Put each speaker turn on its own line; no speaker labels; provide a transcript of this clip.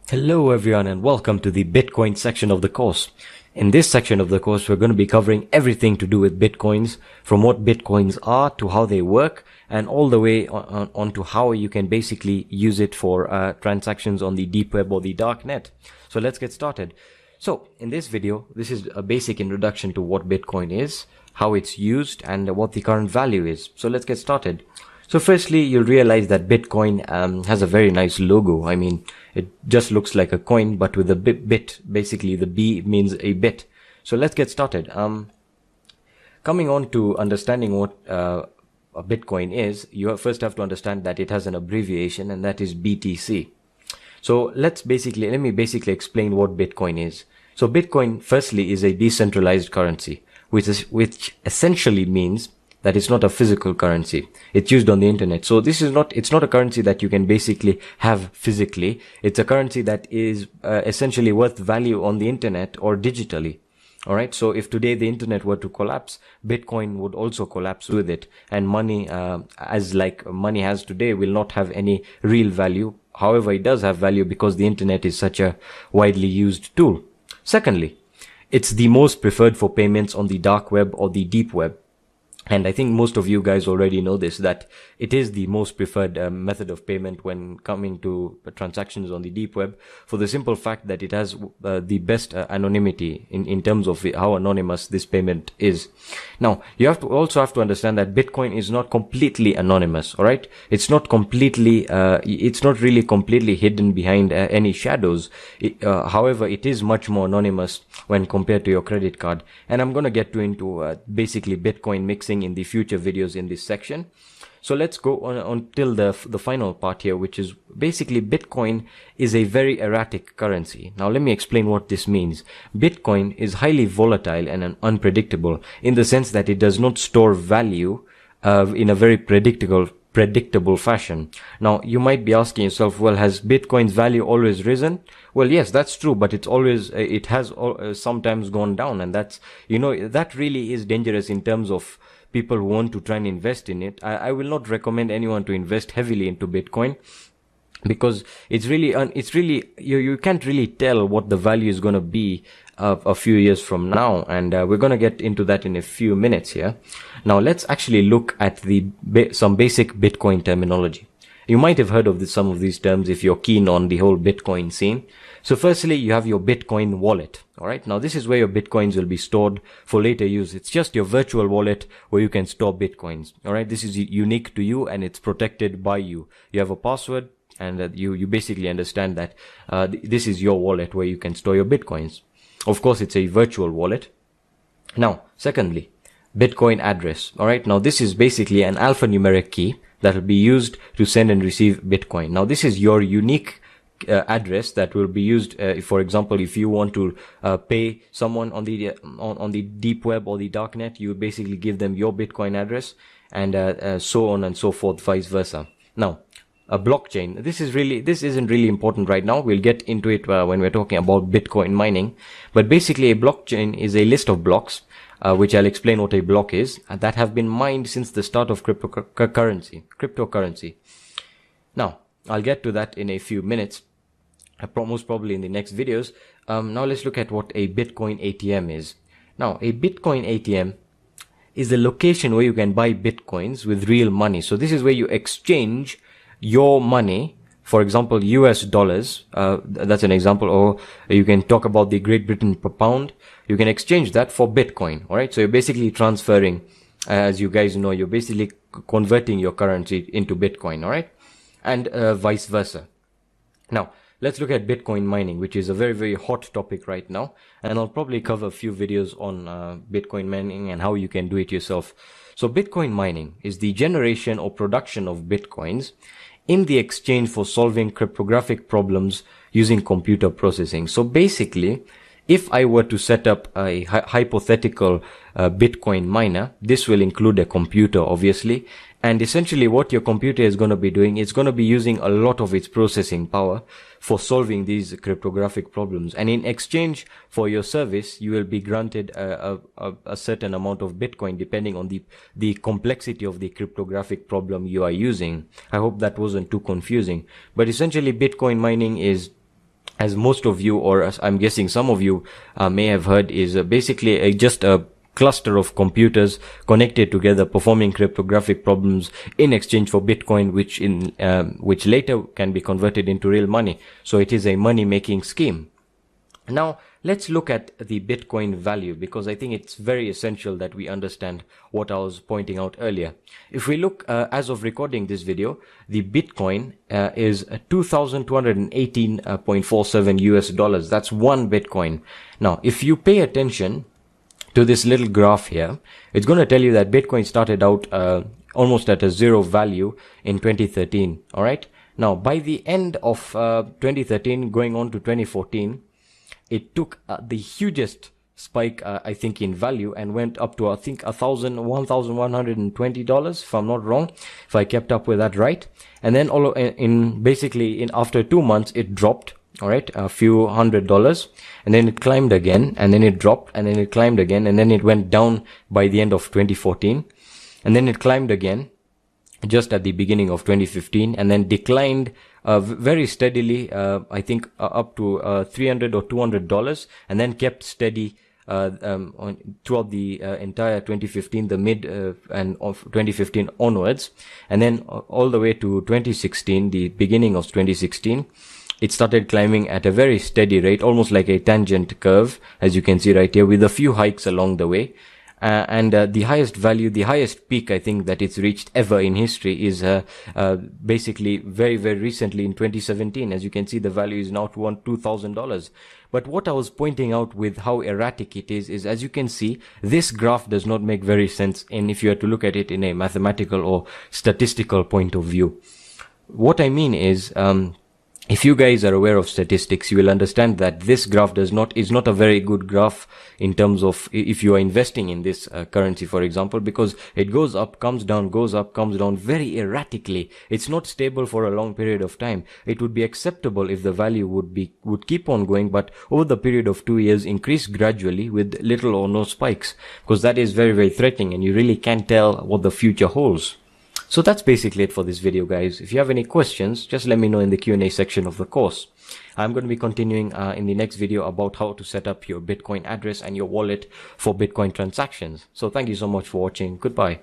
Hello everyone and welcome to the Bitcoin section of the course. In this section of the course, we're going to be covering everything to do with Bitcoins, from what Bitcoins are to how they work, and all the way on to how you can basically use it for transactions on the deep web or the dark net. So let's get started. So in this video, this is a basic introduction to what Bitcoin is, how it's used, and what the current value is. So let's get started. So firstly, you'll realize that Bitcoin has a very nice logo. I mean, it just looks like a coin, but with a bit. Basically, the B means a bit. So let's get started. Coming on to understanding what a Bitcoin is, you first have to understand that it has an abbreviation, and that is BTC. So let me basically explain what Bitcoin is. So Bitcoin, firstly, is a decentralized currency, which essentially means that it's not a physical currency. It's used on the internet. So it's not a currency that you can basically have physically. It's a currency that is essentially worth value on the internet or digitally. Alright, so if today the internet were to collapse, Bitcoin would also collapse with it. And money, as like money has today, will not have any real value. However, it does have value because the internet is such a widely used tool. Secondly, it's the most preferred for payments on the dark web or the deep web. And I think most of you guys already know this, that it is the most preferred method of payment when coming to transactions on the deep web, for the simple fact that it has the best anonymity in terms of how anonymous this payment is. Now, you also have to understand that Bitcoin is not completely anonymous, alright? It's not really completely hidden behind any shadows. However, it is much more anonymous when compared to your credit card. And I'm gonna get into basically Bitcoin mixing in the future videos in this section. So let's go on till the final part here, which is basically Bitcoin is a very erratic currency. Now let me explain what this means. Bitcoin is highly volatile and unpredictable in the sense that it does not store value in a very predictable fashion. Now you might be asking yourself, well, has Bitcoin's value always risen? Well, yes, that's true, but it has sometimes gone down, and that really is dangerous in terms of people who want to try and invest in it. I will not recommend anyone to invest heavily into Bitcoin, because you can't really tell what the value is going to be a few years from now, and we're going to get into that in a few minutes here. Now let's actually look at some basic Bitcoin terminology. You might have heard of some of these terms if you're keen on the whole Bitcoin scene. So firstly, you have your Bitcoin wallet. Alright, now this is where your Bitcoins will be stored for later use. It's just your virtual wallet where you can store Bitcoins. Alright, this is unique to you and it's protected by you. You have a password, and you basically understand that this is your wallet where you can store your Bitcoins. Of course, it's a virtual wallet. Now, secondly, Bitcoin address. Alright, now this is basically an alphanumeric key that will be used to send and receive Bitcoin. Now this is your unique address that will be used, for example, if you want to pay someone on the deep web or the dark net, you basically give them your Bitcoin address, and so on and so forth, vice versa. Now, a blockchain. This isn't really important right now. We'll get into it when we're talking about Bitcoin mining. But basically, a blockchain is a list of blocks, which I'll explain what a block is, that have been mined since the start of cryptocurrency. Now, I'll get to that in a few minutes, most probably in the next videos. Now let's look at what a Bitcoin ATM is. Now, a Bitcoin ATM is the location where you can buy Bitcoins with real money. So this is where you exchange your money, for example, US dollars, that's an example, or you can talk about the Great Britain pound. You can exchange that for Bitcoin, alright? So you're basically transferring, as you guys know, you're basically converting your currency into Bitcoin, alright? And vice versa. Now, let's look at Bitcoin mining, which is a very, very hot topic right now. And I'll probably cover a few videos on Bitcoin mining and how you can do it yourself. So Bitcoin mining is the generation or production of Bitcoins in the exchange for solving cryptographic problems using computer processing. So basically, if I were to set up a hypothetical Bitcoin miner, this will include a computer, obviously. And essentially what your computer is going to be doing, it's going to be using a lot of its processing power for solving these cryptographic problems. And in exchange for your service, you will be granted a certain amount of Bitcoin depending on the complexity of the cryptographic problem you are using. I hope that wasn't too confusing. But essentially Bitcoin mining is as most of you, or as I'm guessing some of you may have heard, is basically just a cluster of computers connected together performing cryptographic problems in exchange for Bitcoin, which later can be converted into real money. So it is a money making scheme. Now, let's look at the Bitcoin value, because I think it's very essential that we understand what I was pointing out earlier. If we look, as of recording this video, the Bitcoin is $2,218.47 US. That's one Bitcoin. Now, if you pay attention to this little graph here, it's going to tell you that Bitcoin started out almost at a zero value in 2013. All right. Now, by the end of 2013, going on to 2014, it took the hugest spike, I think, in value, and went up to, I think, $1,120, if I'm not wrong, if I kept up with that right. And then after 2 months, it dropped, all right, a few $100, and then it climbed again, and then it dropped, and then it climbed again, and then it went down by the end of 2014, and then it climbed again just at the beginning of 2015, and then declined very steadily, I think up to $300 or $200, and then kept steady throughout the entire 2015, the mid and of 2015 onwards, and then all the way to 2016, the beginning of 2016. It started climbing at a very steady rate, almost like a tangent curve, as you can see right here, with a few hikes along the way. And the highest value, the highest peak, I think, that it's reached ever in history is basically very, very recently in 2017. As you can see, the value is now $2,000. But what I was pointing out with how erratic it is as you can see, this graph does not make very sense, and if you are to look at it in a mathematical or statistical point of view. What I mean is, if you guys are aware of statistics, you will understand that this graph is not a very good graph in terms of if you are investing in this currency, for example, because it goes up, comes down, goes up, comes down very erratically. It's not stable for a long period of time. It would be acceptable if the value would keep on going, but over the period of 2 years, increase gradually with little or no spikes, because that is very, very threatening, and you really can't tell what the future holds. So that's basically it for this video, guys. If you have any questions, just let me know in the Q&A section of the course. I'm going to be continuing in the next video about how to set up your Bitcoin address and your wallet for Bitcoin transactions. So thank you so much for watching. Goodbye.